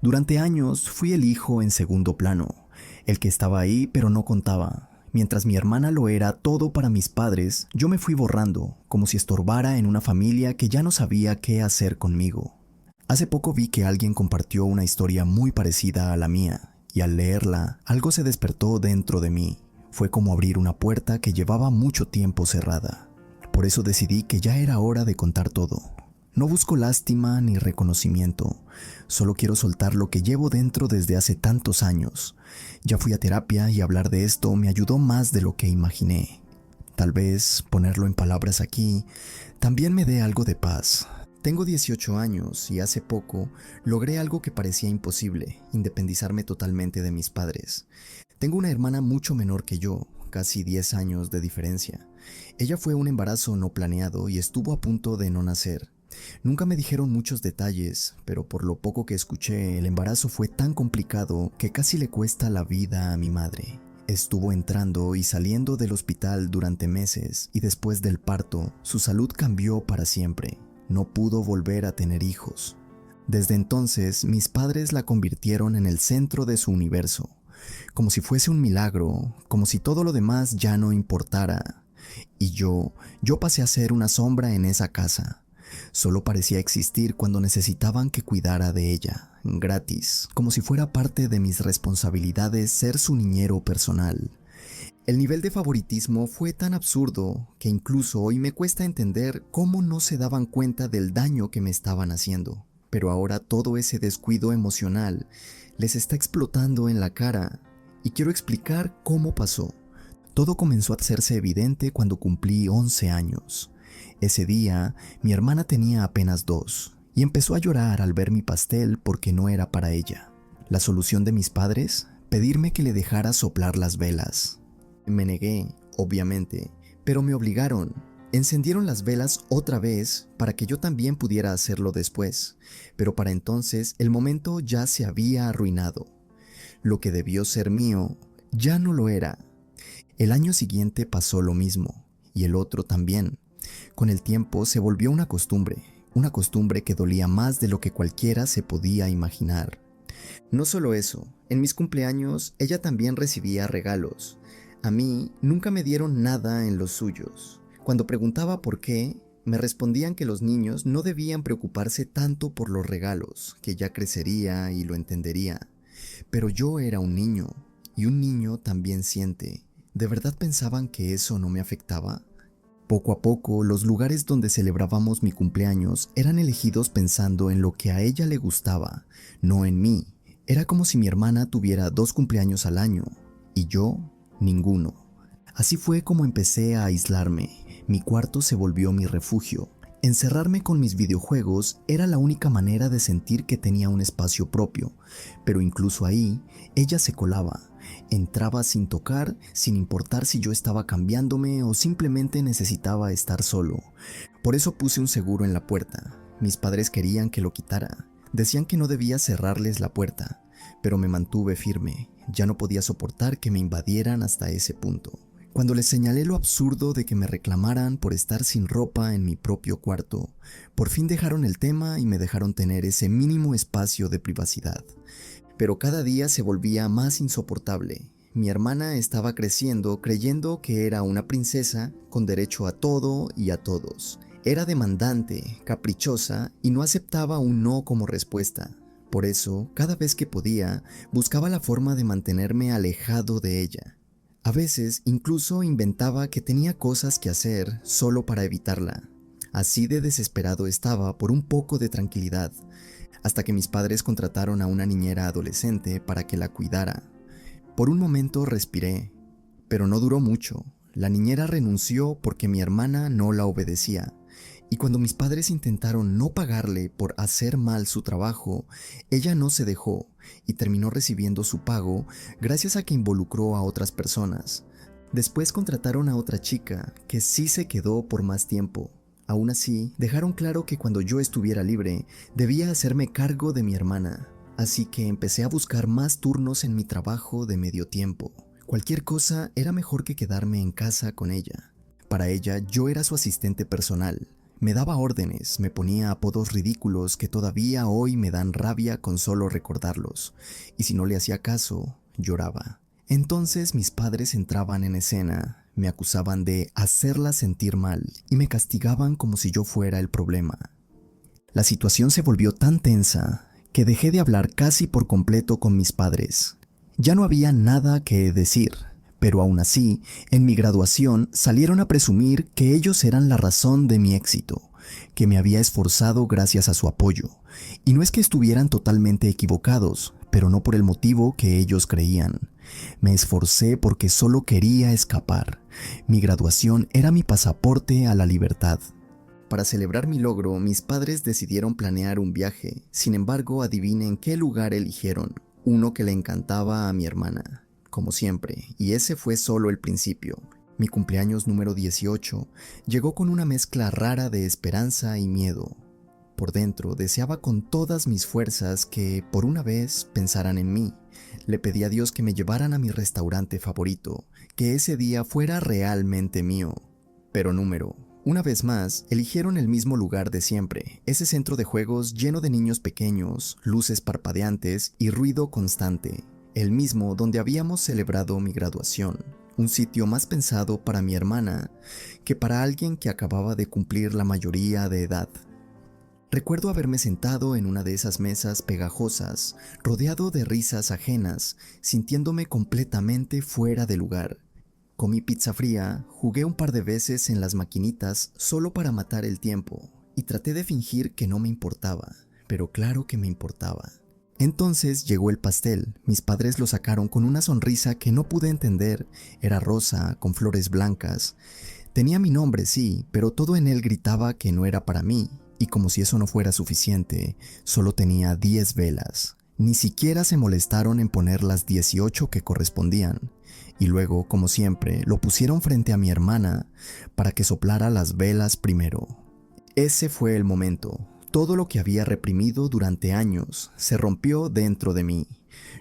Durante años fui el hijo en segundo plano, el que estaba ahí pero no contaba. Mientras mi hermana lo era todo para mis padres, yo me fui borrando, como si estorbara en una familia que ya no sabía qué hacer conmigo. Hace poco vi que alguien compartió una historia muy parecida a la mía, y al leerla, algo se despertó dentro de mí. Fue como abrir una puerta que llevaba mucho tiempo cerrada. Por eso decidí que ya era hora de contar todo. No busco lástima ni reconocimiento, solo quiero soltar lo que llevo dentro desde hace tantos años. Ya fui a terapia y hablar de esto me ayudó más de lo que imaginé. Tal vez ponerlo en palabras aquí también me dé algo de paz. Tengo 18 años y hace poco logré algo que parecía imposible, independizarme totalmente de mis padres. Tengo una hermana mucho menor que yo, casi 10 años de diferencia. Ella fue un embarazo no planeado y estuvo a punto de no nacer. Nunca me dijeron muchos detalles, pero por lo poco que escuché, el embarazo fue tan complicado que casi le cuesta la vida a mi madre. Estuvo entrando y saliendo del hospital durante meses y después del parto, su salud cambió para siempre. No pudo volver a tener hijos. Desde entonces, mis padres la convirtieron en el centro de su universo, como si fuese un milagro, como si todo lo demás ya no importara. Y yo pasé a ser una sombra en esa casa. Solo parecía existir cuando necesitaban que cuidara de ella, gratis, como si fuera parte de mis responsabilidades ser su niñero personal. El nivel de favoritismo fue tan absurdo que incluso hoy me cuesta entender cómo no se daban cuenta del daño que me estaban haciendo. Pero ahora todo ese descuido emocional les está explotando en la cara y quiero explicar cómo pasó. Todo comenzó a hacerse evidente cuando cumplí 11 años. Ese día, mi hermana tenía apenas 2 y empezó a llorar al ver mi pastel porque no era para ella. La solución de mis padres, pedirme que le dejara soplar las velas. Me negué, obviamente, pero me obligaron. Encendieron las velas otra vez para que yo también pudiera hacerlo después, pero para entonces el momento ya se había arruinado. Lo que debió ser mío ya no lo era. El año siguiente pasó lo mismo, y el otro también. Con el tiempo se volvió una costumbre que dolía más de lo que cualquiera se podía imaginar. No solo eso, en mis cumpleaños ella también recibía regalos. A mí nunca me dieron nada en los suyos. Cuando preguntaba por qué, me respondían que los niños no debían preocuparse tanto por los regalos, que ya crecería y lo entendería. Pero yo era un niño, y un niño también siente. ¿De verdad pensaban que eso no me afectaba? Poco a poco, los lugares donde celebrábamos mi cumpleaños eran elegidos pensando en lo que a ella le gustaba, no en mí. Era como si mi hermana tuviera 2 cumpleaños al año, y yo, ninguno. Así fue como empecé a aislarme. Mi cuarto se volvió mi refugio. Encerrarme con mis videojuegos era la única manera de sentir que tenía un espacio propio, pero incluso ahí, ella se colaba. Entraba sin tocar, sin importar si yo estaba cambiándome o simplemente necesitaba estar solo. Por eso puse un seguro en la puerta. Mis padres querían que lo quitara. Decían que no debía cerrarles la puerta, pero me mantuve firme. Ya no podía soportar que me invadieran hasta ese punto. Cuando les señalé lo absurdo de que me reclamaran por estar sin ropa en mi propio cuarto, por fin dejaron el tema y me dejaron tener ese mínimo espacio de privacidad. Pero cada día se volvía más insoportable. Mi hermana estaba creciendo creyendo que era una princesa con derecho a todo y a todos. Era demandante, caprichosa y no aceptaba un no como respuesta. Por eso, cada vez que podía, buscaba la forma de mantenerme alejado de ella. A veces incluso inventaba que tenía cosas que hacer solo para evitarla. Así de desesperado estaba por un poco de tranquilidad, hasta que mis padres contrataron a una niñera adolescente para que la cuidara. Por un momento respiré, pero no duró mucho. La niñera renunció porque mi hermana no la obedecía, y cuando mis padres intentaron no pagarle por hacer mal su trabajo, ella no se dejó y terminó recibiendo su pago gracias a que involucró a otras personas. Después contrataron a otra chica que sí se quedó por más tiempo. Aún así, dejaron claro que cuando yo estuviera libre, debía hacerme cargo de mi hermana, así que empecé a buscar más turnos en mi trabajo de medio tiempo. Cualquier cosa era mejor que quedarme en casa con ella. Para ella, yo era su asistente personal. Me daba órdenes, me ponía apodos ridículos que todavía hoy me dan rabia con solo recordarlos, y si no le hacía caso, lloraba. Entonces mis padres entraban en escena, me acusaban de hacerla sentir mal y me castigaban como si yo fuera el problema. La situación se volvió tan tensa que dejé de hablar casi por completo con mis padres. Ya no había nada que decir, pero aún así, en mi graduación salieron a presumir que ellos eran la razón de mi éxito, que me había esforzado gracias a su apoyo. Y no es que estuvieran totalmente equivocados, pero no por el motivo que ellos creían. Me esforcé porque solo quería escapar. Mi graduación era mi pasaporte a la libertad. Para celebrar mi logro, mis padres decidieron planear un viaje. Sin embargo, adivinen qué lugar eligieron. Uno que le encantaba a mi hermana, como siempre, y ese fue solo el principio. Mi cumpleaños número 18 llegó con una mezcla rara de esperanza y miedo. Por dentro deseaba con todas mis fuerzas que, por una vez, pensaran en mí. Le pedí a Dios que me llevaran a mi restaurante favorito, que ese día fuera realmente mío. Pero una vez más, eligieron el mismo lugar de siempre, ese centro de juegos lleno de niños pequeños, luces parpadeantes y ruido constante, el mismo donde habíamos celebrado mi graduación, un sitio más pensado para mi hermana que para alguien que acababa de cumplir la mayoría de edad. Recuerdo haberme sentado en una de esas mesas pegajosas, rodeado de risas ajenas, sintiéndome completamente fuera de lugar. Comí pizza fría, jugué un par de veces en las maquinitas solo para matar el tiempo y traté de fingir que no me importaba, pero claro que me importaba. Entonces llegó el pastel, mis padres lo sacaron con una sonrisa que no pude entender, era rosa, con flores blancas. Tenía mi nombre, sí, pero todo en él gritaba que no era para mí, y como si eso no fuera suficiente, solo tenía 10 velas. Ni siquiera se molestaron en poner las 18 que correspondían. Y luego, como siempre, lo pusieron frente a mi hermana para que soplara las velas primero. Ese fue el momento. Todo lo que había reprimido durante años se rompió dentro de mí.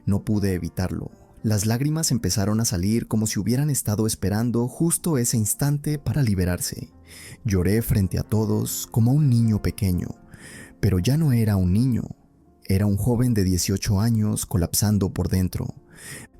No pude evitarlo. Las lágrimas empezaron a salir como si hubieran estado esperando justo ese instante para liberarse. Lloré frente a todos como un niño pequeño, pero ya no era un niño. Era un joven de 18 años colapsando por dentro.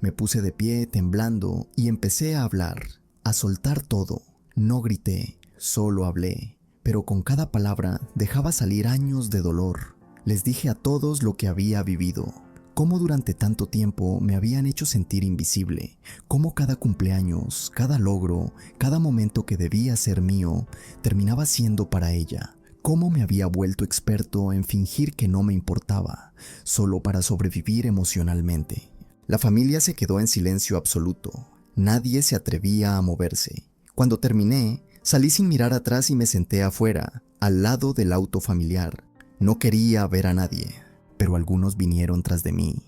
Me puse de pie temblando y empecé a hablar, a soltar todo. No grité, solo hablé, pero con cada palabra dejaba salir años de dolor. Les dije a todos lo que había vivido, cómo durante tanto tiempo me habían hecho sentir invisible, cómo cada cumpleaños, cada logro, cada momento que debía ser mío, terminaba siendo para ella. Cómo me había vuelto experto en fingir que no me importaba, solo para sobrevivir emocionalmente. La familia se quedó en silencio absoluto. Nadie se atrevía a moverse. Cuando terminé, salí sin mirar atrás y me senté afuera, al lado del auto familiar. No quería ver a nadie, pero algunos vinieron tras de mí.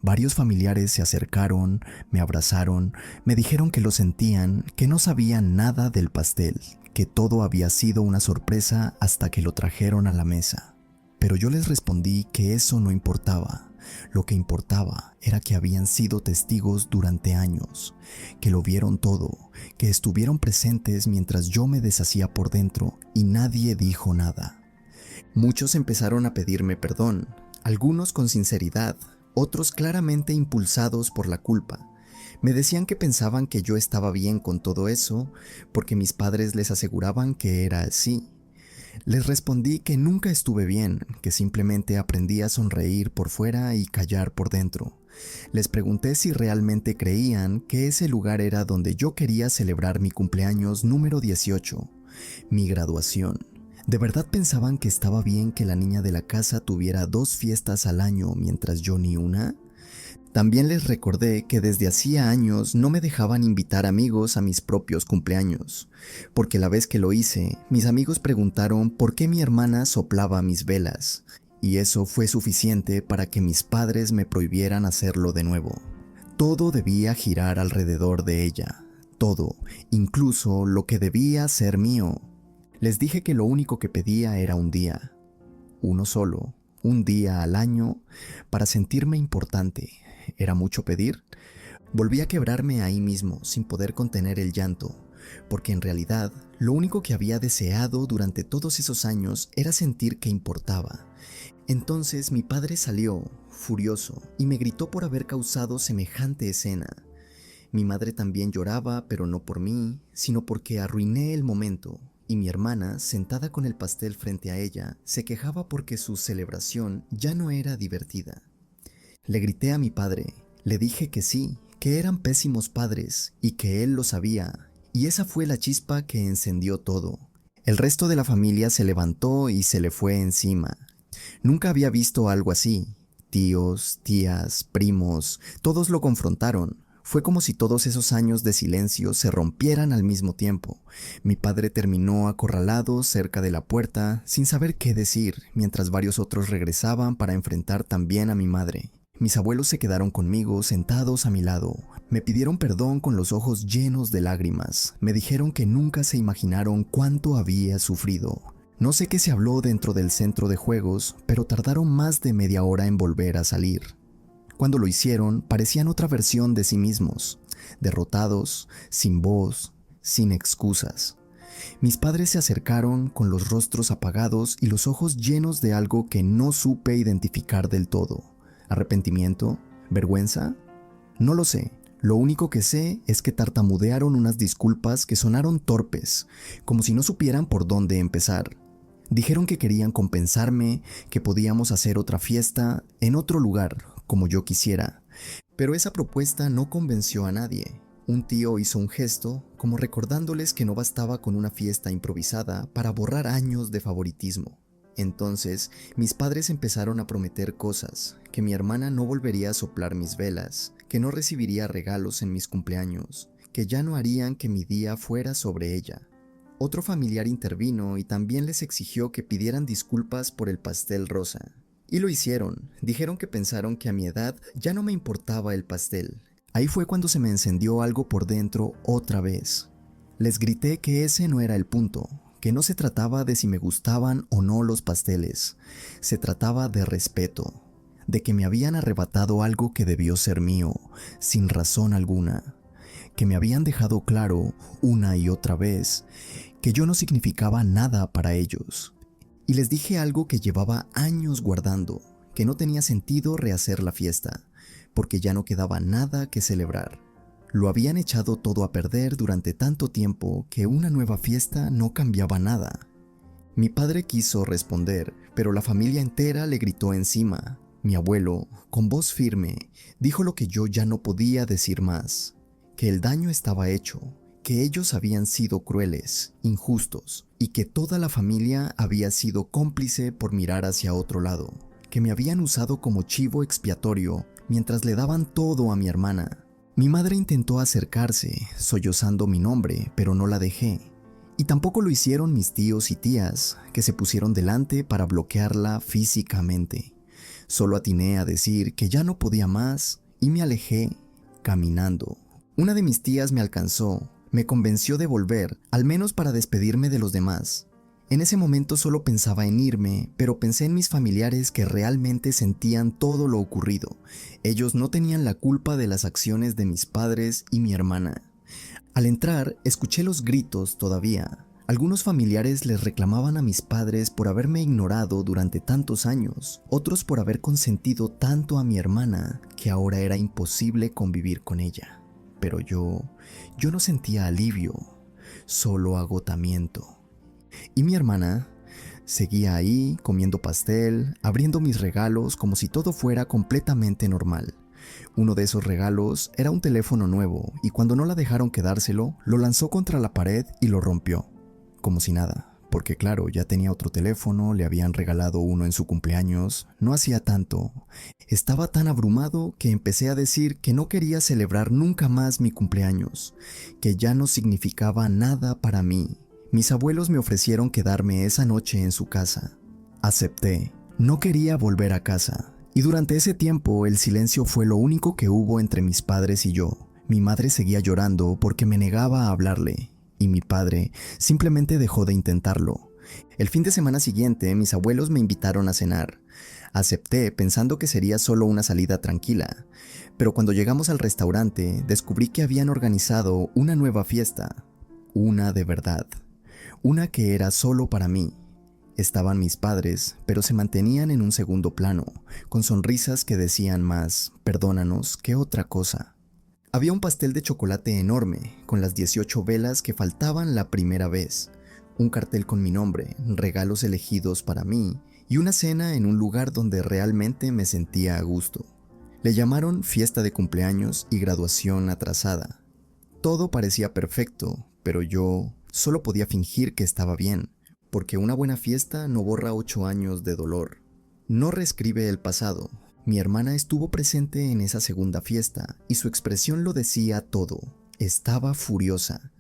Varios familiares se acercaron, me abrazaron, me dijeron que lo sentían, que no sabían nada del pastel, que todo había sido una sorpresa hasta que lo trajeron a la mesa. Pero yo les respondí que eso no importaba. Lo que importaba era que habían sido testigos durante años, que lo vieron todo, que estuvieron presentes mientras yo me deshacía por dentro y nadie dijo nada. Muchos empezaron a pedirme perdón, algunos con sinceridad, otros claramente impulsados por la culpa. Me decían que pensaban que yo estaba bien con todo eso porque mis padres les aseguraban que era así. Les respondí que nunca estuve bien, que simplemente aprendí a sonreír por fuera y callar por dentro. Les pregunté si realmente creían que ese lugar era donde yo quería celebrar mi cumpleaños número 18, mi graduación. ¿De verdad pensaban que estaba bien que la niña de la casa tuviera 2 fiestas al año mientras yo ni una? También les recordé que desde hacía años no me dejaban invitar amigos a mis propios cumpleaños, porque la vez que lo hice, mis amigos preguntaron por qué mi hermana soplaba mis velas, y eso fue suficiente para que mis padres me prohibieran hacerlo de nuevo. Todo debía girar alrededor de ella, todo, incluso lo que debía ser mío. Les dije que lo único que pedía era un día, uno solo, un día al año, para sentirme importante. ¿Era mucho pedir? Volví a quebrarme ahí mismo, sin poder contener el llanto. porque en realidad lo único que había deseado durante todos esos años era sentir que importaba. Entonces mi padre salió, furioso, y me gritó por haber causado semejante escena. Mi madre también lloraba, pero no por mí, sino porque arruiné el momento, y mi hermana, sentada con el pastel frente a ella, se quejaba porque su celebración ya no era divertida. Le grité a mi padre, le dije que sí, que eran pésimos padres y que él lo sabía, y esa fue la chispa que encendió todo. El resto de la familia se levantó y se le fue encima. Nunca había visto algo así. Tíos, tías, primos, todos lo confrontaron. Fue como si todos esos años de silencio se rompieran al mismo tiempo. Mi padre terminó acorralado cerca de la puerta, sin saber qué decir, mientras varios otros regresaban para enfrentar también a mi madre. Mis abuelos se quedaron conmigo, sentados a mi lado. Me pidieron perdón con los ojos llenos de lágrimas. Me dijeron que nunca se imaginaron cuánto había sufrido. No sé qué se habló dentro del centro de juegos, pero tardaron más de media hora en volver a salir. Cuando lo hicieron, parecían otra versión de sí mismos, derrotados, sin voz, sin excusas. Mis padres se acercaron con los rostros apagados y los ojos llenos de algo que no supe identificar del todo. ¿Arrepentimiento? ¿Vergüenza? No lo sé. Lo único que sé es que tartamudearon unas disculpas que sonaron torpes, como si no supieran por dónde empezar. Dijeron que querían compensarme, que podíamos hacer otra fiesta en otro lugar, como yo quisiera. Pero esa propuesta no convenció a nadie. Un tío hizo un gesto, como recordándoles que no bastaba con una fiesta improvisada para borrar años de favoritismo. Entonces, mis padres empezaron a prometer cosas, que mi hermana no volvería a soplar mis velas, que no recibiría regalos en mis cumpleaños, que ya no harían que mi día fuera sobre ella. Otro familiar intervino y también les exigió que pidieran disculpas por el pastel rosa. Y lo hicieron. Dijeron que pensaron que a mi edad ya no me importaba el pastel. Ahí fue cuando se me encendió algo por dentro otra vez. Les grité que ese no era el punto, que no se trataba de si me gustaban o no los pasteles. Se trataba de respeto, de que me habían arrebatado algo que debió ser mío, sin razón alguna. Que me habían dejado claro, una y otra vez, que yo no significaba nada para ellos. Y les dije algo que llevaba años guardando, que no tenía sentido rehacer la fiesta, porque ya no quedaba nada que celebrar. Lo habían echado todo a perder durante tanto tiempo que una nueva fiesta no cambiaba nada. Mi padre quiso responder, pero la familia entera le gritó encima. Mi abuelo, con voz firme, dijo lo que yo ya no podía decir más, que el daño estaba hecho, que ellos habían sido crueles, injustos, y que toda la familia había sido cómplice por mirar hacia otro lado, que me habían usado como chivo expiatorio mientras le daban todo a mi hermana. Mi madre intentó acercarse, sollozando mi nombre, pero no la dejé. Y tampoco lo hicieron mis tíos y tías, que se pusieron delante para bloquearla físicamente. Solo atiné a decir que ya no podía más y me alejé, caminando. Una de mis tías me alcanzó, me convenció de volver, al menos para despedirme de los demás. En ese momento solo pensaba en irme, pero pensé en mis familiares que realmente sentían todo lo ocurrido. Ellos no tenían la culpa de las acciones de mis padres y mi hermana. Al entrar, escuché los gritos todavía. Algunos familiares les reclamaban a mis padres por haberme ignorado durante tantos años, otros por haber consentido tanto a mi hermana que ahora era imposible convivir con ella. Pero yo no sentía alivio, solo agotamiento. Y mi hermana seguía ahí, comiendo pastel, abriendo mis regalos como si todo fuera completamente normal. Uno de esos regalos era un teléfono nuevo y cuando no la dejaron quedárselo, lo lanzó contra la pared y lo rompió. Como si nada, porque claro, ya tenía otro teléfono, le habían regalado uno en su cumpleaños, no hacía tanto. Estaba tan abrumado que empecé a decir que no quería celebrar nunca más mi cumpleaños, que ya no significaba nada para mí. Mis abuelos me ofrecieron quedarme esa noche en su casa. Acepté. No quería volver a casa. Y durante ese tiempo el silencio fue lo único que hubo entre mis padres y yo. Mi madre seguía llorando porque me negaba a hablarle. Y mi padre simplemente dejó de intentarlo. El fin de semana siguiente mis abuelos me invitaron a cenar. Acepté pensando que sería solo una salida tranquila. Pero cuando llegamos al restaurante descubrí que habían organizado una nueva fiesta. Una de verdad. Una que era solo para mí. Estaban mis padres, pero se mantenían en un segundo plano, con sonrisas que decían más "perdónanos" que otra cosa. Había un pastel de chocolate enorme, con las 18 velas que faltaban la primera vez, un cartel con mi nombre, regalos elegidos para mí, y una cena en un lugar donde realmente me sentía a gusto. Le llamaron fiesta de cumpleaños y graduación atrasada. Todo parecía perfecto, pero yo solo podía fingir que estaba bien, porque una buena fiesta no borra 8 años de dolor. No reescribe el pasado. Mi hermana estuvo presente en esa segunda fiesta y su expresión lo decía todo. Estaba furiosa.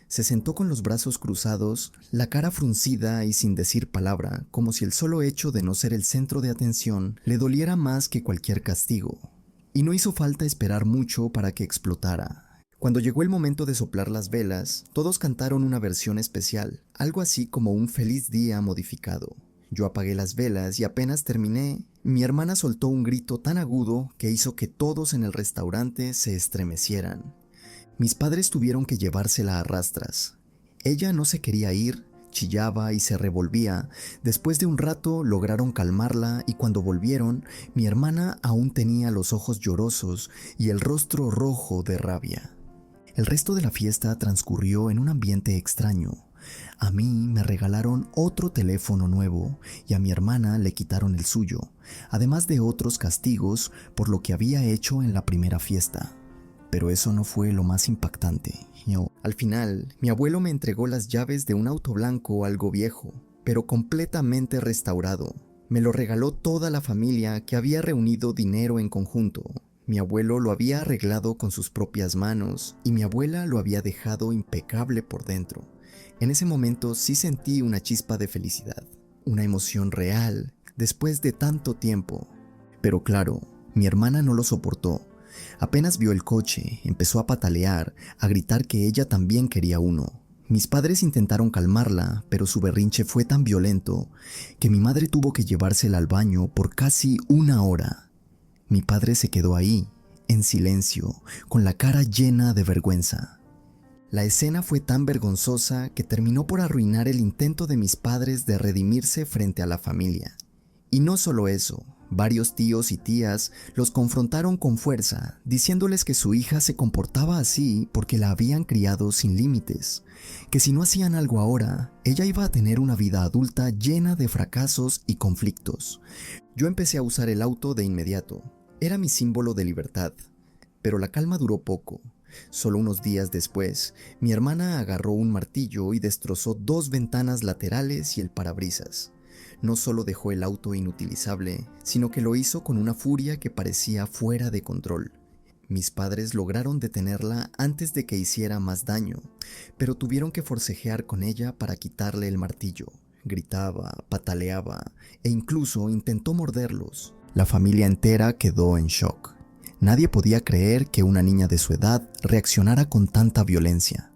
Se sentó con los brazos cruzados, la cara fruncida y sin decir palabra, como si el solo hecho de no ser el centro de atención le doliera más que cualquier castigo. Y no hizo falta esperar mucho para que explotara. Cuando llegó el momento de soplar las velas, todos cantaron una versión especial, algo así como un feliz día modificado. Yo apagué las velas y apenas terminé, mi hermana soltó un grito tan agudo que hizo que todos en el restaurante se estremecieran. Mis padres tuvieron que llevársela a rastras. Ella no se quería ir, chillaba y se revolvía. Después de un rato lograron calmarla y cuando volvieron, mi hermana aún tenía los ojos llorosos y el rostro rojo de rabia. El resto de la fiesta transcurrió en un ambiente extraño. A mí me regalaron otro teléfono nuevo y a mi hermana le quitaron el suyo, además de otros castigos por lo que había hecho en la primera fiesta. Pero eso no fue lo más impactante. Al final, mi abuelo me entregó las llaves de un auto blanco algo viejo, pero completamente restaurado. Me lo regaló toda la familia que había reunido dinero en conjunto. Mi abuelo lo había arreglado con sus propias manos y mi abuela lo había dejado impecable por dentro. En ese momento sí sentí una chispa de felicidad, una emoción real, después de tanto tiempo. Pero claro, mi hermana no lo soportó. Apenas vio el coche, empezó a patalear, a gritar que ella también quería uno. Mis padres intentaron calmarla, pero su berrinche fue tan violento que mi madre tuvo que llevársela al baño por casi 1 hora. Mi padre se quedó ahí, en silencio, con la cara llena de vergüenza. La escena fue tan vergonzosa que terminó por arruinar el intento de mis padres de redimirse frente a la familia. Y no solo eso, varios tíos y tías los confrontaron con fuerza, diciéndoles que su hija se comportaba así porque la habían criado sin límites, que si no hacían algo ahora, ella iba a tener una vida adulta llena de fracasos y conflictos. Yo empecé a usar el auto de inmediato. Era mi símbolo de libertad, pero la calma duró poco. Solo unos días después, mi hermana agarró un martillo y destrozó 2 ventanas laterales y el parabrisas. No solo dejó el auto inutilizable, sino que lo hizo con una furia que parecía fuera de control. Mis padres lograron detenerla antes de que hiciera más daño, pero tuvieron que forcejear con ella para quitarle el martillo. Gritaba, pataleaba e incluso intentó morderlos. La familia entera quedó en shock. Nadie podía creer que una niña de su edad reaccionara con tanta violencia.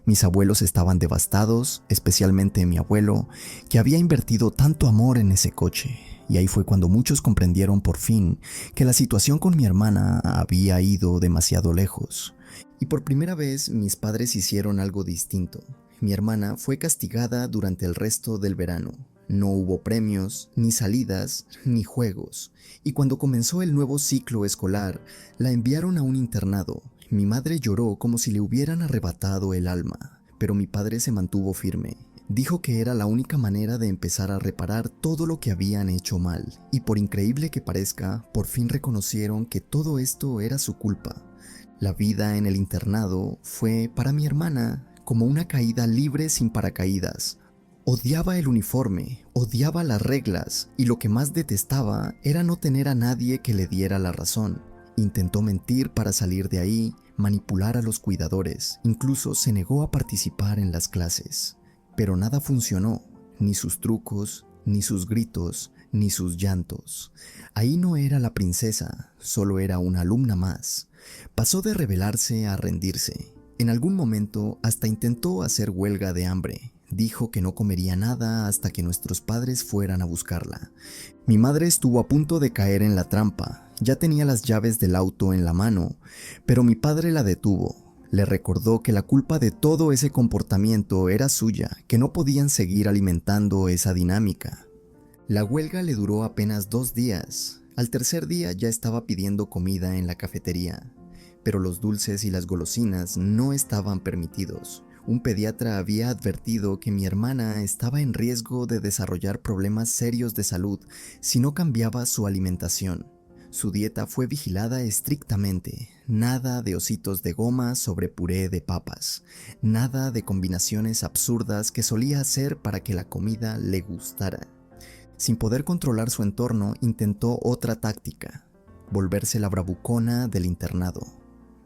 Mis abuelos estaban devastados, especialmente mi abuelo, que había invertido tanto amor en ese coche. Y ahí fue cuando muchos comprendieron por fin que la situación con mi hermana había ido demasiado lejos. Y por primera vez mis padres hicieron algo distinto. Mi hermana fue castigada durante el resto del verano. No hubo premios, ni salidas, ni juegos. Y cuando comenzó el nuevo ciclo escolar, la enviaron a un internado. Mi madre lloró como si le hubieran arrebatado el alma, pero mi padre se mantuvo firme. Dijo que era la única manera de empezar a reparar todo lo que habían hecho mal. Y por increíble que parezca, por fin reconocieron que todo esto era su culpa. La vida en el internado fue, para mi hermana, como una caída libre sin paracaídas. Odiaba el uniforme, odiaba las reglas y lo que más detestaba era no tener a nadie que le diera la razón. Intentó mentir para salir de ahí, manipular a los cuidadores, incluso se negó a participar en las clases. Pero nada funcionó, ni sus trucos, ni sus gritos, ni sus llantos. Ahí no era la princesa, solo era una alumna más. Pasó de rebelarse a rendirse. En algún momento hasta intentó hacer huelga de hambre. Dijo que no comería nada hasta que nuestros padres fueran a buscarla. Mi madre estuvo a punto de caer en la trampa. Ya tenía las llaves del auto en la mano, pero mi padre la detuvo. Le recordó que la culpa de todo ese comportamiento era suya, que no podían seguir alimentando esa dinámica. La huelga le duró apenas 2 días. Al tercer día ya estaba pidiendo comida en la cafetería, pero los dulces y las golosinas no estaban permitidos. Un pediatra había advertido que mi hermana estaba en riesgo de desarrollar problemas serios de salud si no cambiaba su alimentación. Su dieta fue vigilada estrictamente, nada de ositos de goma sobre puré de papas, nada de combinaciones absurdas que solía hacer para que la comida le gustara. Sin poder controlar su entorno, intentó otra táctica, volverse la bravucona del internado.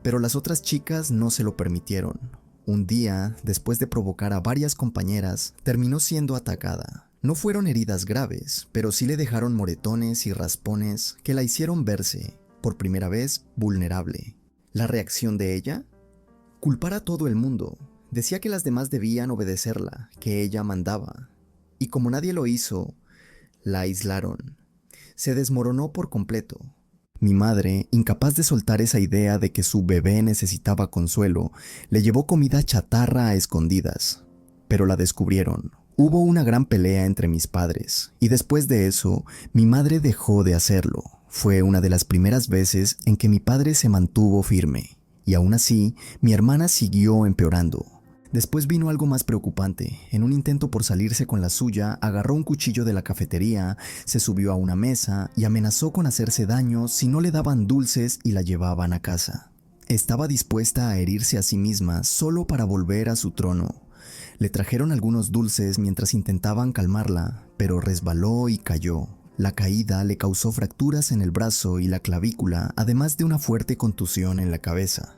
Pero las otras chicas no se lo permitieron. Un día, después de provocar a varias compañeras, terminó siendo atacada. No fueron heridas graves, pero sí le dejaron moretones y raspones que la hicieron verse, por primera vez, vulnerable. ¿La reacción de ella? Culpar a todo el mundo. Decía que las demás debían obedecerla, que ella mandaba. Y como nadie lo hizo, la aislaron. Se desmoronó por completo. Mi madre, incapaz de soltar esa idea de que su bebé necesitaba consuelo, le llevó comida chatarra a escondidas. Pero la descubrieron. Hubo una gran pelea entre mis padres, y después de eso, mi madre dejó de hacerlo. Fue una de las primeras veces en que mi padre se mantuvo firme, y aún así, mi hermana siguió empeorando. Después vino algo más preocupante. En un intento por salirse con la suya, agarró un cuchillo de la cafetería, se subió a una mesa y amenazó con hacerse daño si no le daban dulces y la llevaban a casa. Estaba dispuesta a herirse a sí misma solo para volver a su trono. Le trajeron algunos dulces mientras intentaban calmarla, pero resbaló y cayó. La caída le causó fracturas en el brazo y la clavícula, además de una fuerte contusión en la cabeza.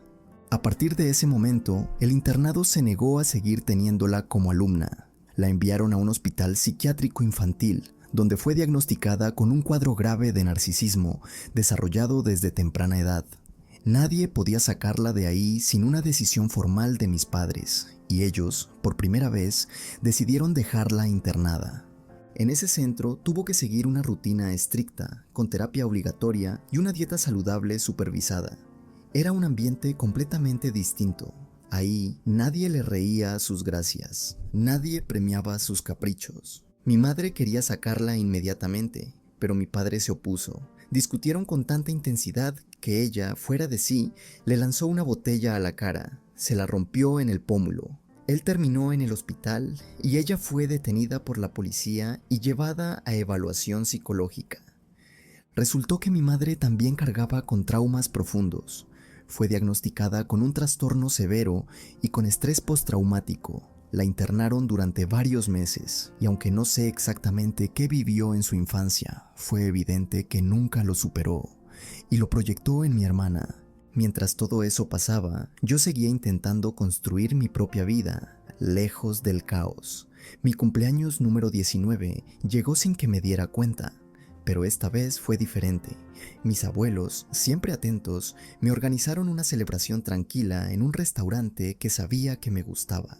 A partir de ese momento, el internado se negó a seguir teniéndola como alumna. La enviaron a un hospital psiquiátrico infantil, donde fue diagnosticada con un cuadro grave de narcisismo desarrollado desde temprana edad. Nadie podía sacarla de ahí sin una decisión formal de mis padres, y ellos, por primera vez, decidieron dejarla internada. En ese centro tuvo que seguir una rutina estricta, con terapia obligatoria y una dieta saludable supervisada. Era un ambiente completamente distinto. Ahí nadie le reía sus gracias, nadie premiaba sus caprichos. Mi madre quería sacarla inmediatamente, pero mi padre se opuso. Discutieron con tanta intensidad que ella, fuera de sí, le lanzó una botella a la cara, se la rompió en el pómulo. Él terminó en el hospital y ella fue detenida por la policía y llevada a evaluación psicológica. Resultó que mi madre también cargaba con traumas profundos. Fue diagnosticada con un trastorno severo y con estrés postraumático. La internaron durante varios meses y aunque no sé exactamente qué vivió en su infancia, fue evidente que nunca lo superó y lo proyectó en mi hermana. Mientras todo eso pasaba, yo seguía intentando construir mi propia vida, lejos del caos. Mi cumpleaños número 19 llegó sin que me diera cuenta. Pero esta vez fue diferente. Mis abuelos, siempre atentos, me organizaron una celebración tranquila en un restaurante que sabía que me gustaba.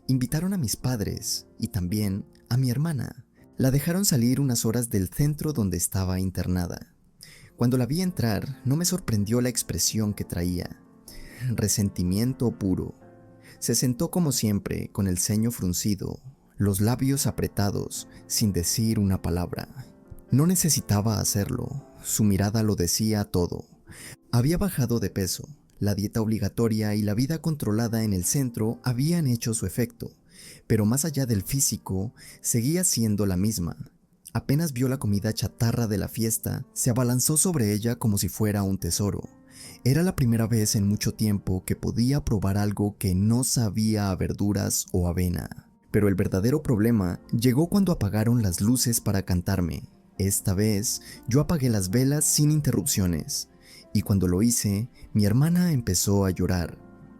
Invitaron a mis padres y también a mi hermana. La dejaron salir unas horas del centro donde estaba internada. Cuando la vi entrar, no me sorprendió la expresión que traía. Resentimiento puro. Se sentó como siempre, con el ceño fruncido, los labios apretados, sin decir una palabra. No necesitaba hacerlo, su mirada lo decía todo. Había bajado de peso, la dieta obligatoria y la vida controlada en el centro habían hecho su efecto, pero más allá del físico, seguía siendo la misma. Apenas vio la comida chatarra de la fiesta, se abalanzó sobre ella como si fuera un tesoro. Era la primera vez en mucho tiempo que podía probar algo que no sabía a verduras o avena. Pero el verdadero problema llegó cuando apagaron las luces para cantarme. Esta vez, yo apagué las velas sin interrupciones, y cuando lo hice, mi hermana empezó a llorar.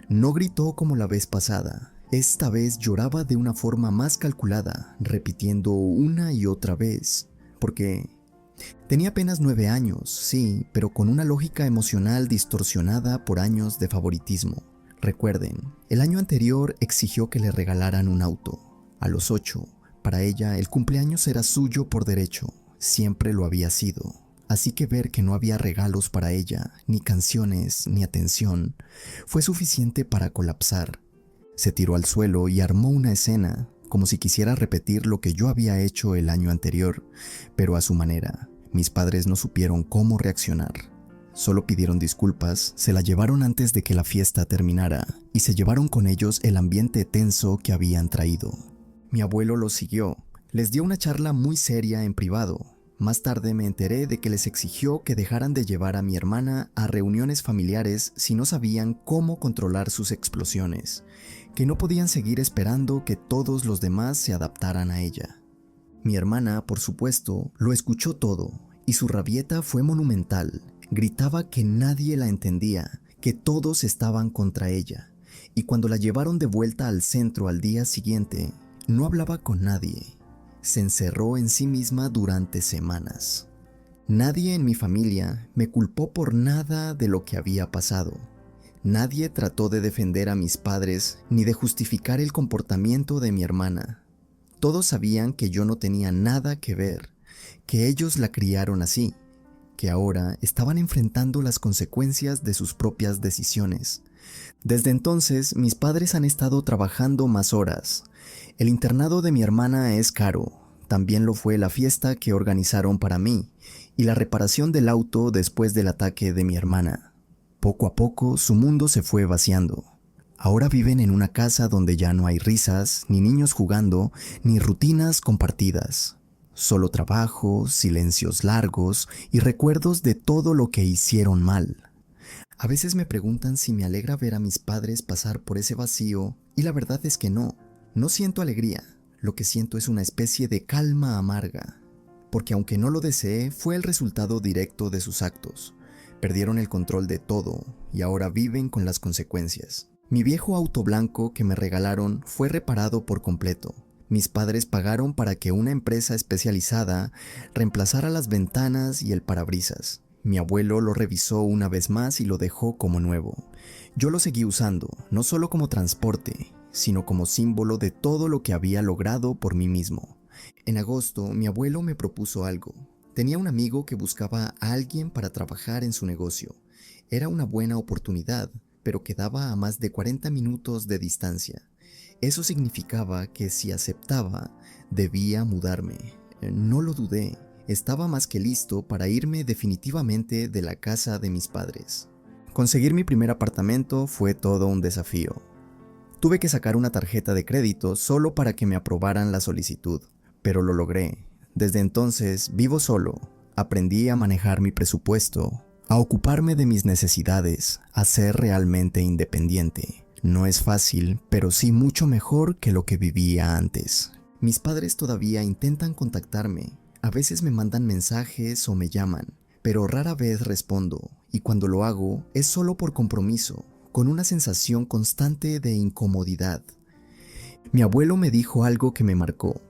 No gritó como la vez pasada, esta vez lloraba de una forma más calculada, repitiendo una y otra vez, porque tenía apenas 9 años, sí, pero con una lógica emocional distorsionada por años de favoritismo. Recuerden, el año anterior exigió que le regalaran un auto. A los 8, para ella el cumpleaños era suyo por derecho. Siempre lo había sido. así que ver que no había regalos para ella, ni canciones, ni atención, fue suficiente para colapsar. Se tiró al suelo y armó una escena, como si quisiera repetir lo que yo había hecho el año anterior, pero a su manera. Mis padres no supieron cómo reaccionar. Solo pidieron disculpas, se la llevaron antes de que la fiesta terminara y se llevaron con ellos el ambiente tenso que habían traído. Mi abuelo los siguió, les dio una charla muy seria en privado. Más tarde me enteré de que les exigió que dejaran de llevar a mi hermana a reuniones familiares si no sabían cómo controlar sus explosiones, que no podían seguir esperando que todos los demás se adaptaran a ella. Mi hermana, por supuesto, lo escuchó todo y su rabieta fue monumental. Gritaba que nadie la entendía, que todos estaban contra ella, y cuando la llevaron de vuelta al centro al día siguiente, no hablaba con nadie. Se encerró en sí misma durante semanas. Nadie en mi familia me culpó por nada de lo que había pasado. Nadie trató de defender a mis padres ni de justificar el comportamiento de mi hermana. Todos sabían que yo no tenía nada que ver, que ellos la criaron así, que ahora estaban enfrentando las consecuencias de sus propias decisiones. Desde entonces, mis padres han estado trabajando más horas. El internado de mi hermana es caro, también lo fue la fiesta que organizaron para mí, y la reparación del auto después del ataque de mi hermana. Poco a poco, su mundo se fue vaciando. Ahora viven en una casa donde ya no hay risas, ni niños jugando, ni rutinas compartidas. Solo trabajo, silencios largos y recuerdos de todo lo que hicieron mal. A veces me preguntan si me alegra ver a mis padres pasar por ese vacío, y la verdad es que no. No siento alegría, lo que siento es una especie de calma amarga, porque aunque no lo deseé, fue el resultado directo de sus actos. Perdieron el control de todo y ahora viven con las consecuencias. Mi viejo auto blanco que me regalaron fue reparado por completo. Mis padres pagaron para que una empresa especializada reemplazara las ventanas y el parabrisas. Mi abuelo lo revisó una vez más y lo dejó como nuevo. Yo lo seguí usando, no solo como transporte, sino como símbolo de todo lo que había logrado por mí mismo. En agosto, mi abuelo me propuso algo. Tenía un amigo que buscaba a alguien para trabajar en su negocio. Era una buena oportunidad, pero quedaba a más de 40 minutos de distancia. Eso significaba que si aceptaba, debía mudarme. No lo dudé. Estaba más que listo para irme definitivamente de la casa de mis padres. Conseguir mi primer apartamento fue todo un desafío. Tuve que sacar una tarjeta de crédito solo para que me aprobaran la solicitud, pero lo logré. Desde entonces vivo solo. Aprendí a manejar mi presupuesto, a ocuparme de mis necesidades, a ser realmente independiente. No es fácil, pero sí mucho mejor que lo que vivía antes. Mis padres todavía intentan contactarme. A veces me mandan mensajes o me llaman, pero rara vez respondo, y cuando lo hago es solo por compromiso, con una sensación constante de incomodidad. Mi abuelo me dijo algo que me marcó,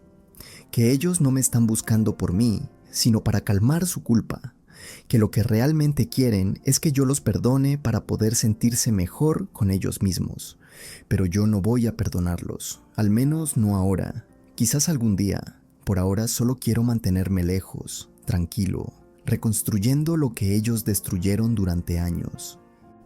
que ellos no me están buscando por mí, sino para calmar su culpa, que lo que realmente quieren es que yo los perdone para poder sentirse mejor con ellos mismos. Pero yo no voy a perdonarlos, al menos no ahora, quizás algún día. Por ahora solo quiero mantenerme lejos, tranquilo, reconstruyendo lo que ellos destruyeron durante años.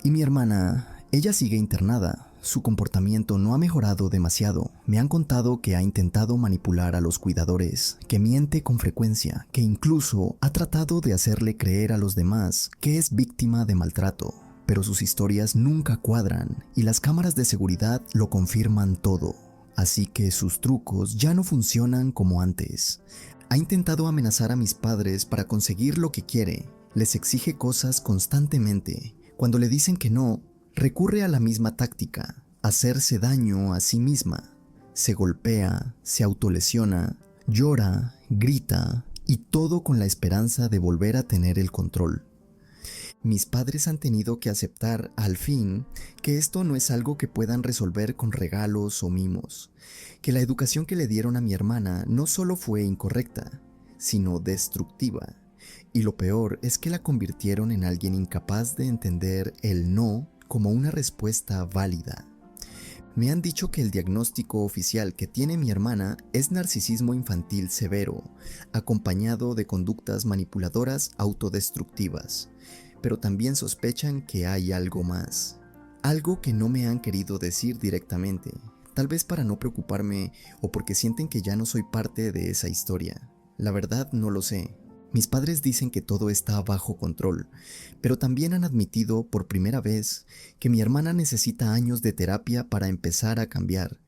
Y mi hermana, ella sigue internada. Su comportamiento no ha mejorado demasiado. Me han contado que ha intentado manipular a los cuidadores, que miente con frecuencia, que incluso ha tratado de hacerle creer a los demás que es víctima de maltrato. Pero sus historias nunca cuadran y las cámaras de seguridad lo confirman todo. Así que sus trucos ya no funcionan como antes. Ha intentado amenazar a mis padres para conseguir lo que quiere. Les exige cosas constantemente. Cuando le dicen que no, recurre a la misma táctica, hacerse daño a sí misma. Se golpea, se autolesiona, llora, grita y todo con la esperanza de volver a tener el control. Mis padres han tenido que aceptar, al fin, que esto no es algo que puedan resolver con regalos o mimos, que la educación que le dieron a mi hermana no solo fue incorrecta, sino destructiva, y lo peor es que la convirtieron en alguien incapaz de entender el no como una respuesta válida. Me han dicho que el diagnóstico oficial que tiene mi hermana es narcisismo infantil severo, acompañado de conductas manipuladoras autodestructivas, pero también sospechan que hay algo más. Algo que no me han querido decir directamente, tal vez para no preocuparme o porque sienten que ya no soy parte de esa historia. La verdad no lo sé. Mis padres dicen que todo está bajo control, pero también han admitido por primera vez que mi hermana necesita años de terapia para empezar a cambiar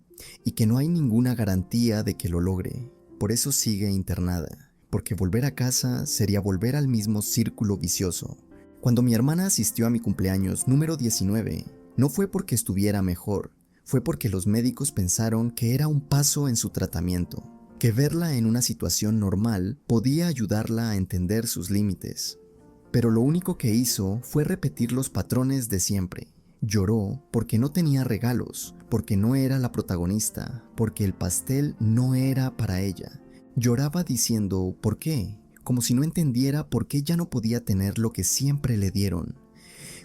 y que no hay ninguna garantía de que lo logre. Por eso sigue internada, porque volver a casa sería volver al mismo círculo vicioso. Cuando mi hermana asistió a mi cumpleaños número 19, no fue porque estuviera mejor, fue porque los médicos pensaron que era un paso en su tratamiento, que verla en una situación normal podía ayudarla a entender sus límites. Pero lo único que hizo fue repetir los patrones de siempre. Lloró porque no tenía regalos, porque no era la protagonista, porque el pastel no era para ella. Lloraba diciendo ¿por qué? Como si no entendiera por qué ya no podía tener lo que siempre le dieron.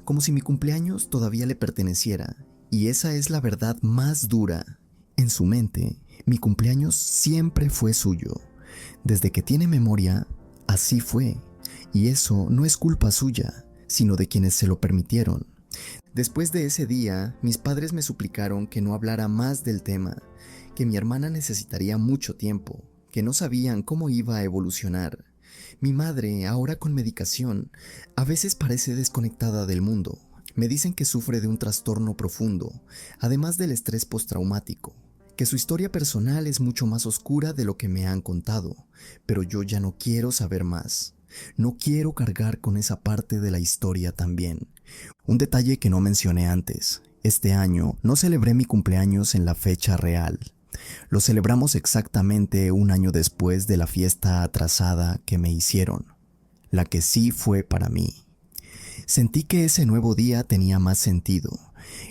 Como si mi cumpleaños todavía le perteneciera. Y esa es la verdad más dura. En su mente, mi cumpleaños siempre fue suyo. Desde que tiene memoria, así fue. Y eso no es culpa suya, sino de quienes se lo permitieron. Después de ese día, mis padres me suplicaron que no hablara más del tema, que mi hermana necesitaría mucho tiempo, que no sabían cómo iba a evolucionar. Mi madre, ahora con medicación, a veces parece desconectada del mundo. Me dicen que sufre de un trastorno profundo, además del estrés postraumático, que su historia personal es mucho más oscura de lo que me han contado, pero yo ya no quiero saber más. No quiero cargar con esa parte de la historia también. Un detalle que no mencioné antes: este año no celebré mi cumpleaños en la fecha real. Lo celebramos exactamente un año después de la fiesta atrasada que me hicieron, la que sí fue para mí. Sentí que ese nuevo día tenía más sentido.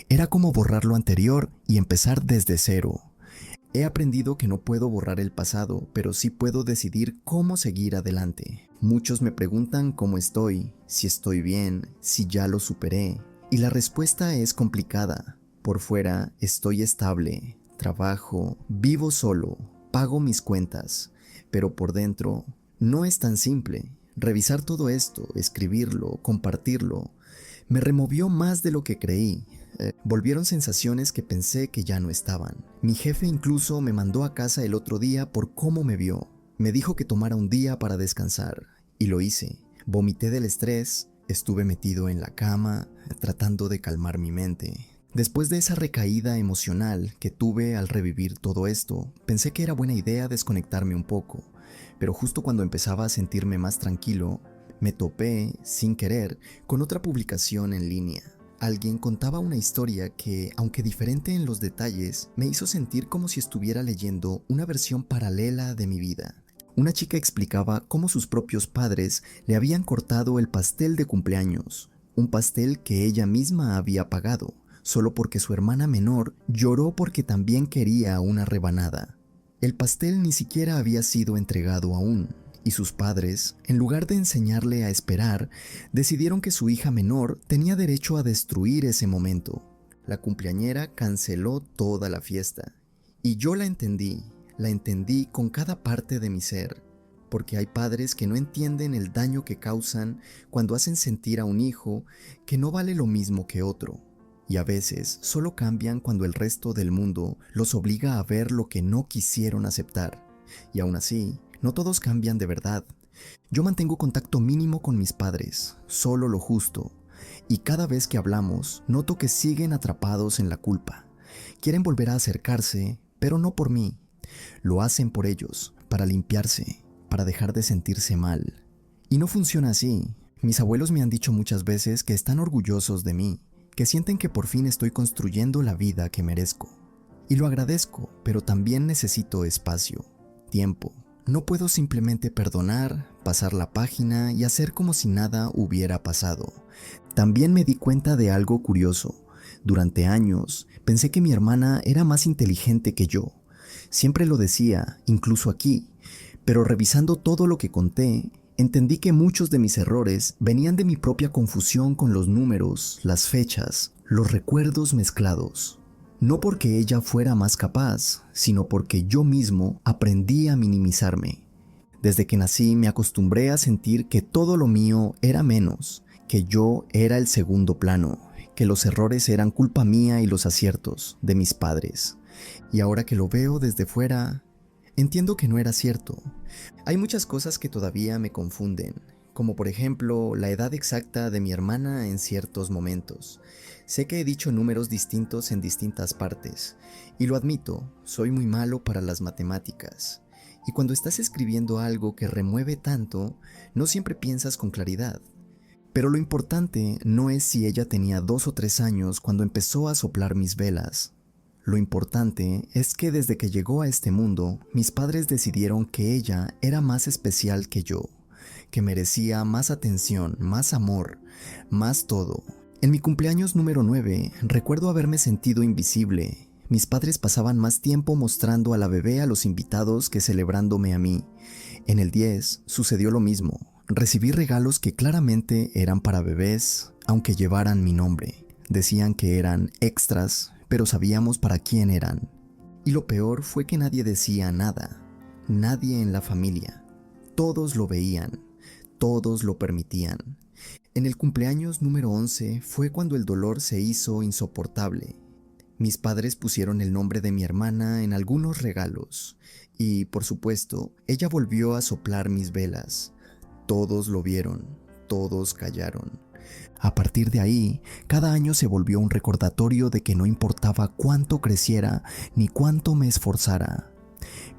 Era como borrar lo anterior y empezar desde cero. He aprendido que no puedo borrar el pasado, pero sí puedo decidir cómo seguir adelante. Muchos me preguntan cómo estoy, si estoy bien, si ya lo superé. Y la respuesta es complicada. Por fuera estoy estable, trabajo, vivo solo, pago mis cuentas. Pero por dentro no es tan simple. Revisar todo esto, escribirlo, compartirlo, me removió más de lo que creí. Volvieron sensaciones que pensé que ya no estaban. Mi jefe incluso me mandó a casa el otro día por cómo me vio. Me dijo que tomara un día para descansar, y lo hice. Vomité del estrés, estuve metido en la cama, tratando de calmar mi mente. Después de esa recaída emocional que tuve al revivir todo esto, pensé que era buena idea desconectarme un poco. Pero justo cuando empezaba a sentirme más tranquilo, me topé, sin querer, con otra publicación en línea. Alguien contaba una historia que, aunque diferente en los detalles, me hizo sentir como si estuviera leyendo una versión paralela de mi vida. Una chica explicaba cómo sus propios padres le habían cortado el pastel de cumpleaños, un pastel que ella misma había pagado, solo porque su hermana menor lloró porque también quería una rebanada. El pastel ni siquiera había sido entregado aún, y sus padres, en lugar de enseñarle a esperar, decidieron que su hija menor tenía derecho a destruir ese momento. La cumpleañera canceló toda la fiesta, y yo la entendí con cada parte de mi ser, porque hay padres que no entienden el daño que causan cuando hacen sentir a un hijo que no vale lo mismo que otro. Y a veces solo cambian cuando el resto del mundo los obliga a ver lo que no quisieron aceptar. Y aún así, no todos cambian de verdad. Yo mantengo contacto mínimo con mis padres, solo lo justo. Y cada vez que hablamos, noto que siguen atrapados en la culpa. Quieren volver a acercarse, pero no por mí. Lo hacen por ellos, para limpiarse, para dejar de sentirse mal. Y no funciona así. Mis abuelos me han dicho muchas veces que están orgullosos de mí, que sienten que por fin estoy construyendo la vida que merezco. Y lo agradezco, pero también necesito espacio, tiempo. No puedo simplemente perdonar, pasar la página y hacer como si nada hubiera pasado. También me di cuenta de algo curioso. Durante años, pensé que mi hermana era más inteligente que yo. Siempre lo decía, incluso aquí, pero revisando todo lo que conté, entendí que muchos de mis errores venían de mi propia confusión con los números, las fechas, los recuerdos mezclados. No porque ella fuera más capaz, sino porque yo mismo aprendí a minimizarme. Desde que nací me acostumbré a sentir que todo lo mío era menos, que yo era el segundo plano, que los errores eran culpa mía y los aciertos de mis padres. Y ahora que lo veo desde fuera, entiendo que no era cierto. Hay muchas cosas que todavía me confunden, como por ejemplo la edad exacta de mi hermana en ciertos momentos. Sé que he dicho números distintos en distintas partes, y lo admito, soy muy malo para las matemáticas. Y cuando estás escribiendo algo que remueve tanto, no siempre piensas con claridad. Pero lo importante no es si ella tenía 2 o 3 años cuando empezó a soplar mis velas. Lo importante es que desde que llegó a este mundo, mis padres decidieron que ella era más especial que yo, que merecía más atención, más amor, más todo. En mi cumpleaños número 9, recuerdo haberme sentido invisible. Mis padres pasaban más tiempo mostrando a la bebé a los invitados que celebrándome a mí. En el 10 sucedió lo mismo. Recibí regalos que claramente eran para bebés, aunque llevaran mi nombre. Decían que eran extras, pero sabíamos para quién eran. Y lo peor fue que nadie decía nada. Nadie en la familia. Todos lo veían. Todos lo permitían. En el cumpleaños número 11 fue cuando el dolor se hizo insoportable. Mis padres pusieron el nombre de mi hermana en algunos regalos y, por supuesto, ella volvió a soplar mis velas. Todos lo vieron, todos callaron. A partir de ahí, cada año se volvió un recordatorio de que no importaba cuánto creciera ni cuánto me esforzara.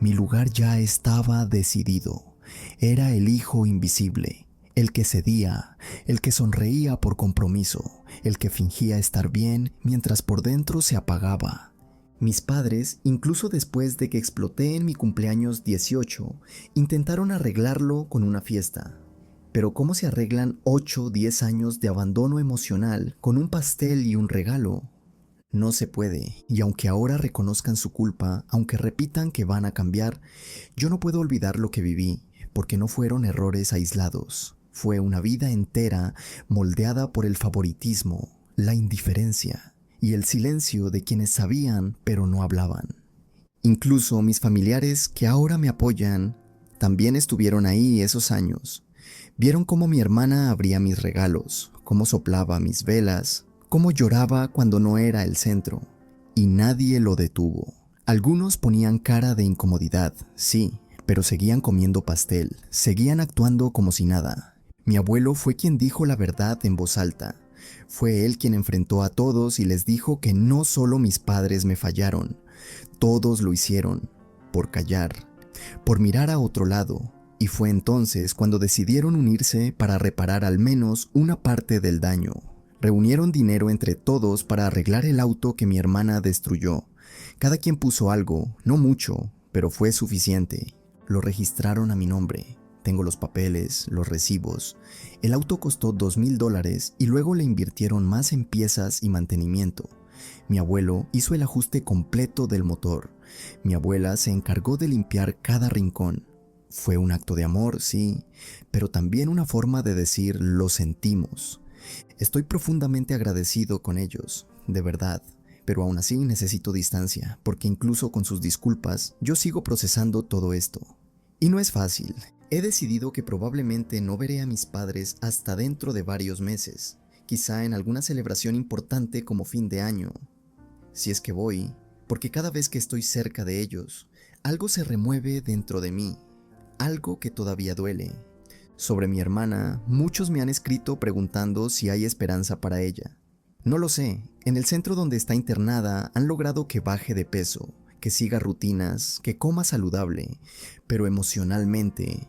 Mi lugar ya estaba decidido. Era el hijo invisible, el que cedía, el que sonreía por compromiso, el que fingía estar bien mientras por dentro se apagaba. Mis padres, incluso después de que exploté en mi cumpleaños 18, intentaron arreglarlo con una fiesta. Pero ¿cómo se arreglan 8 o 10 años de abandono emocional con un pastel y un regalo? No se puede, y aunque ahora reconozcan su culpa, aunque repitan que van a cambiar, yo no puedo olvidar lo que viví, porque no fueron errores aislados. Fue una vida entera moldeada por el favoritismo, la indiferencia y el silencio de quienes sabían pero no hablaban. Incluso mis familiares que ahora me apoyan también estuvieron ahí esos años. Vieron cómo mi hermana abría mis regalos, cómo soplaba mis velas, cómo lloraba cuando no era el centro, y nadie lo detuvo. Algunos ponían cara de incomodidad, sí, pero seguían comiendo pastel, seguían actuando como si nada. Mi abuelo fue quien dijo la verdad en voz alta. Fue él quien enfrentó a todos y les dijo que no solo mis padres me fallaron, todos lo hicieron, por callar, por mirar a otro lado. Y fue entonces cuando decidieron unirse para reparar al menos una parte del daño. Reunieron dinero entre todos para arreglar el auto que mi hermana destruyó. Cada quien puso algo, no mucho, pero fue suficiente. Lo registraron a mi nombre. Tengo los papeles, los recibos. El auto costó $2,000 y luego le invirtieron más en piezas y mantenimiento. Mi abuelo hizo el ajuste completo del motor. Mi abuela se encargó de limpiar cada rincón. Fue un acto de amor, sí, pero también una forma de decir lo sentimos. Estoy profundamente agradecido con ellos, de verdad, pero aún así necesito distancia, porque incluso con sus disculpas, yo sigo procesando todo esto. Y no es fácil. He decidido que probablemente no veré a mis padres hasta dentro de varios meses, quizá en alguna celebración importante como fin de año. Si es que voy, porque cada vez que estoy cerca de ellos, algo se remueve dentro de mí, algo que todavía duele. Sobre mi hermana, muchos me han escrito preguntando si hay esperanza para ella. No lo sé, en el centro donde está internada han logrado que baje de peso, que siga rutinas, que coma saludable, pero emocionalmente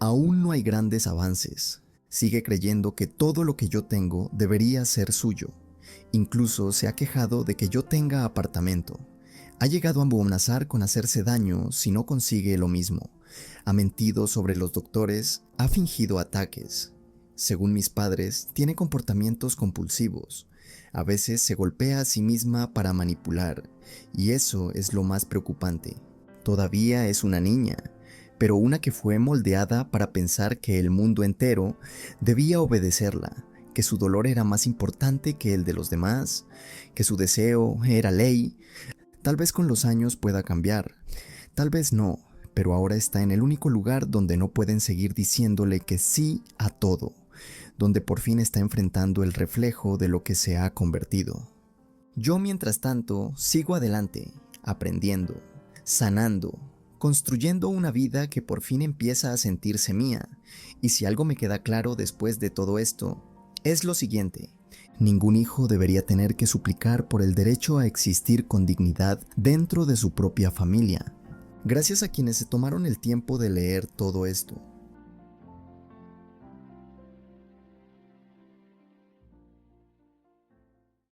aún no hay grandes avances. Sigue creyendo que todo lo que yo tengo debería ser suyo. Incluso se ha quejado de que yo tenga apartamento. Ha llegado a amenazar con hacerse daño si no consigue lo mismo. Ha mentido sobre los doctores, ha fingido ataques. Según mis padres, tiene comportamientos compulsivos. A veces se golpea a sí misma para manipular, y eso es lo más preocupante. Todavía es una niña, pero una que fue moldeada para pensar que el mundo entero debía obedecerla, que su dolor era más importante que el de los demás, que su deseo era ley. Tal vez con los años pueda cambiar, tal vez no, pero ahora está en el único lugar donde no pueden seguir diciéndole que sí a todo, donde por fin está enfrentando el reflejo de lo que se ha convertido. Yo, mientras tanto, sigo adelante, aprendiendo, sanando, construyendo una vida que por fin empieza a sentirse mía. Y si algo me queda claro después de todo esto, es lo siguiente: ningún hijo debería tener que suplicar por el derecho a existir con dignidad dentro de su propia familia. Gracias a quienes se tomaron el tiempo de leer todo esto.